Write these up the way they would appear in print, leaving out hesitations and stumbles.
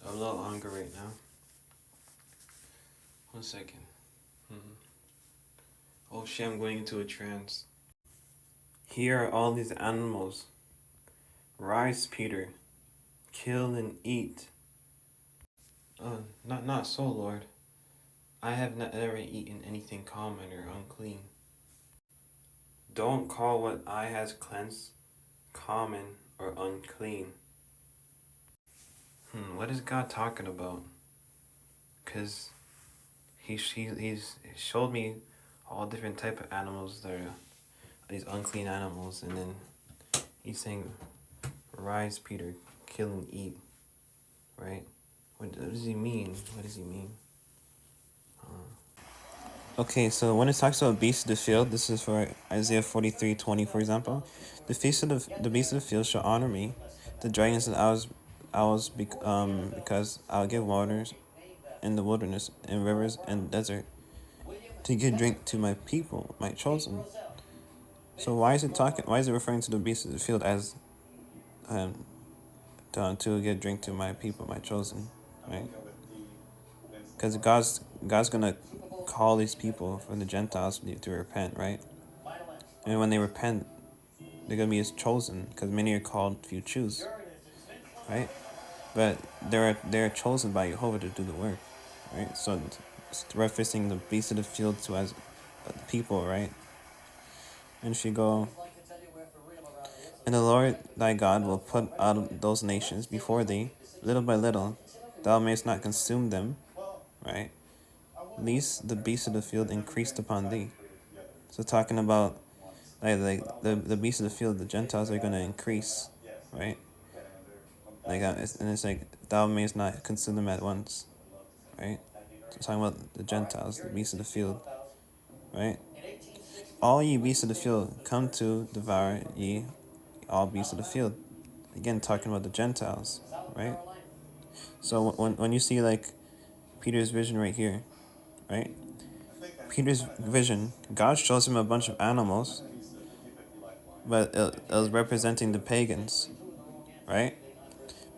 I'm a little hungry right now. 1 second. Oh shit, I'm going into a trance. Here are all these animals. Rise, Peter. Kill and eat. Not so, Lord. I have not ever eaten anything common or unclean. Don't call what I has cleansed common or unclean. What is God talking about? Cause he's showed me all different type of animals that are these unclean animals, and then he's saying, "Rise, Peter, kill and eat." Right? What does he mean? What does he mean? Okay, so when it talks about beasts of the field, this is for Isaiah 43:20, for example. The beasts of the field shall honor me, the dragons and owls, because I'll give waters in the wilderness, and rivers and desert, to give drink to my people, my chosen. So why is it talking? Why is it referring to the beasts of the field as um to give drink to my people, my chosen, right? Because God's gonna call these people from the Gentiles to repent, right? And when they repent, they're gonna be His chosen, because many are called, few choose, right? But they're chosen by Jehovah to do the work, right? So it's referencing the beasts of the field to as people, right? And if you go, and the Lord thy God will put out those nations before thee, little by little, thou mayest not consume them, right? Least the beasts of the field increased upon thee. So talking about the beasts of the field, the Gentiles are gonna increase, right? And it's like thou mayest not consume them at once, right? So talking about the Gentiles, the beasts of the field, right? All ye beasts of the field, come to devour ye all beasts of the field. Again, talking about the Gentiles, right? So when you see like Peter's vision right here, right? Peter's vision, God shows him a bunch of animals, but it was representing the pagans, right?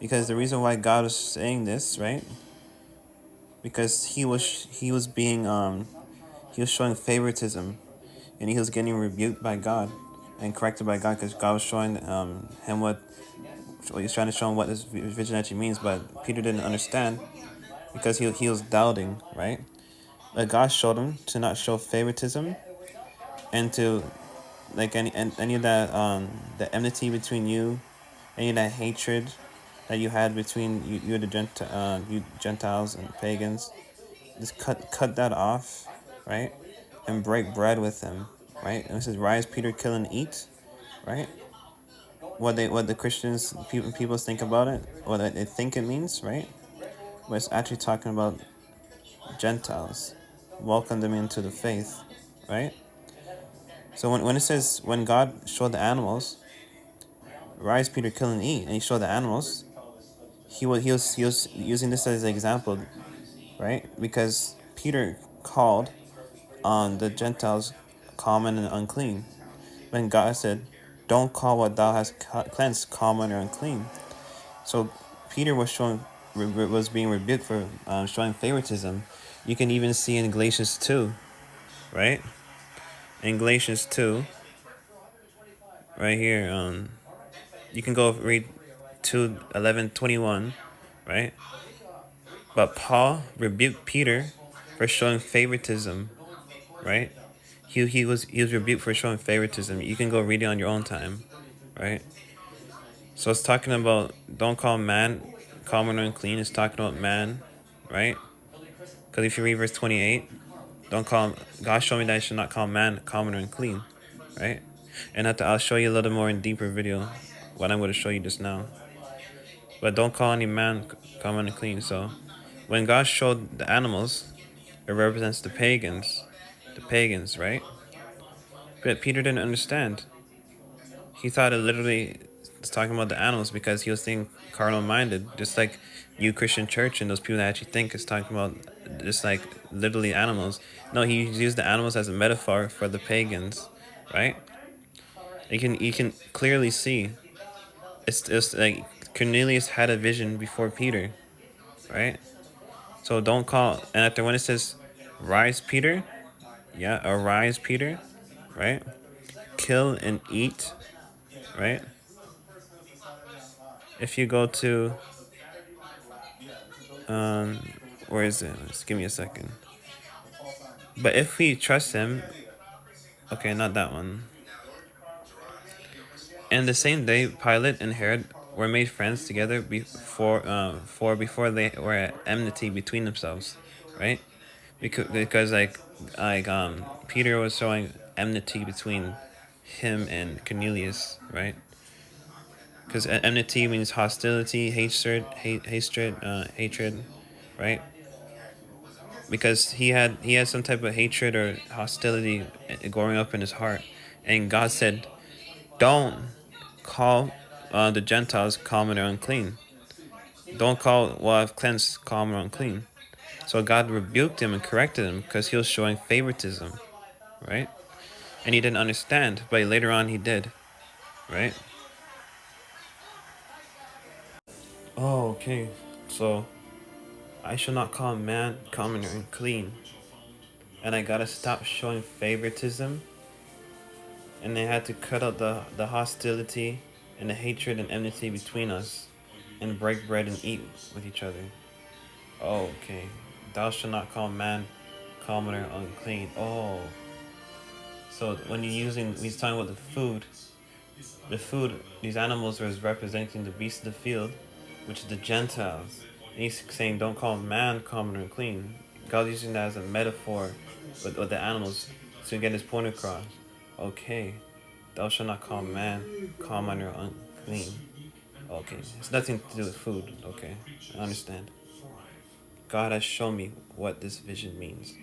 Because the reason why God was saying this, right? Because he was being he was showing favoritism, and he was getting rebuked by God and corrected by God, because God was showing him what he was trying to show him what this vision actually means, but Peter didn't understand because he was doubting, right? But God showed him to not show favoritism, and to like any of that the enmity between you, any of that hatred that you had between you and you Gentiles and pagans. Just cut that off, right? And break bread with them, right? And it says, "Rise, Peter, kill and eat," right? What the Christians people think about it, what they think it means, right? But it's actually talking about Gentiles, welcome them into the faith, right? So when it says, when God showed the animals, "Rise, Peter, kill and eat," and He showed the animals, he was using this as an example, right? Because Peter called on the Gentiles common and unclean, when God said, "Don't call what thou hast cleansed common or unclean." So Peter was being rebuked for showing favoritism. You can even see in Galatians 2, right? In Galatians 2, right here, you can go read 2:11-21, right? But Paul rebuked Peter for showing favoritism, right? He was rebuked for showing favoritism. You can go read it on your own time, right? So it's talking about, don't call man common or unclean. It's talking about man, right? Because if you read verse 28, don't call God showed me that I should not call man common or unclean, right? And I'll show you a little more in deeper video what I'm going to show you just now. But don't call any man common or unclean. So when God showed the animals, it represents the pagans, right? But Peter didn't understand. He thought it literally was talking about the animals, because he was thinking carnal minded, just like you Christian church and those people that actually think it's talking about just like literally animals. No, he used the animals as a metaphor for the pagans, right? You can clearly see it's like Cornelius had a vision before Peter, right? So don't call, and after when it says, rise, Peter, yeah, arise, Peter, right? Kill and eat, right? If you go to, where is it? Just give me a second. But if we trust him, okay, not that one. And the same day, Pilate and Herod were made friends together before they were at enmity between themselves, right? Because Peter was showing enmity between him and Cornelius, right? Because enmity means hostility, hatred, right? Because he had some type of hatred or hostility growing up in his heart, and God said, "Don't call the Gentiles common or unclean. Don't call what I've cleansed common or unclean." So God rebuked him and corrected him because he was showing favoritism, right? And he didn't understand, but later on he did, right? Oh, okay. So I shall not call man common or unclean, and I gotta stop showing favoritism. And they had to cut out the hostility and the hatred and enmity between us, and break bread and eat with each other. Oh, okay. Thou shalt not call man common or unclean. Oh, so when you're using, he's talking about the food, these animals are representing the beasts of the field, which is the Gentiles. And he's saying, don't call man common or unclean. God's using that as a metaphor with the animals to get his point across. Okay, thou shalt not call man common or unclean. Okay, it's nothing to do with food. Okay, I understand. God has shown me what this vision means.